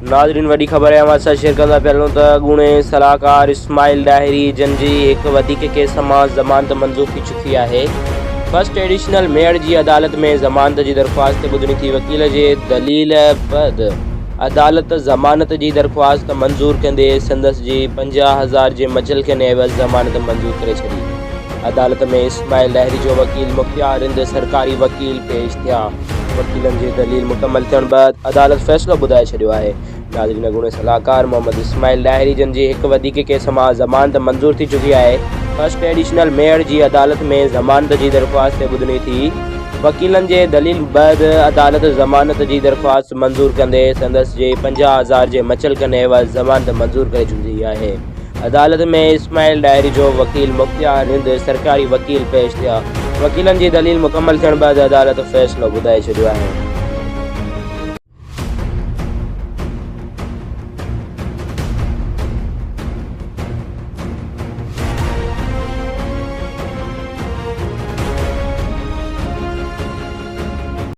नाज़रीन वॾी ख़बर है असां शेयर कंदा पहिरियों त अॻूणे सलाहकार इस्माइल डाहिरी जन जी हिकु वधीक केस मां ज़मानत मंज़ूर थी चुकी है। फर्स्ट एडिशनल मेयर की अदालत में ज़मानत की दरख्वास्त ॿुधणी थी। वकील के दलील बद अदालत ज़मानत की दरख्वास्त मंज़ूर कंदे संदस जी 50,000 के मचलकनि एवज़ ज़मानत मंज़ूर करे छॾी। अदालत में इस्माइल डाहिरी जो वकील मुख्तियार हिंद सरकारी वकील पेश थिया। वकीलन की दलील मुकम्मल थियण बाद अदालत फैसलो ॿुधाए छॾियो है। नाज़रीन अॻूणे सलाहकार मोहम्मद इस्माइल डाहिरी जन जी हिकु वधीक केस मां ज़मानत मंज़ूर थी चुकी है। फर्स्ट एडिशनल मेयर की अदालत में ज़मानत की दरख्वास्त ॿुधणी थी। वकीलन के दलील बाद अदालत ज़मानत की दरख्वास्त मंज़ूर कंदे संदस जे 50,000 के मचलकनि एवज़ ज़मानत मंज़ूर करे छॾी है। अदालत में इस्माइल डाहिरी जो वकील मुख्तियार हिंद सरकारी वकील पेश थिया। वकीलन की दलील मुकम्मल थियण बाद अदालत फैसलो ॿुधाए छॾियो है।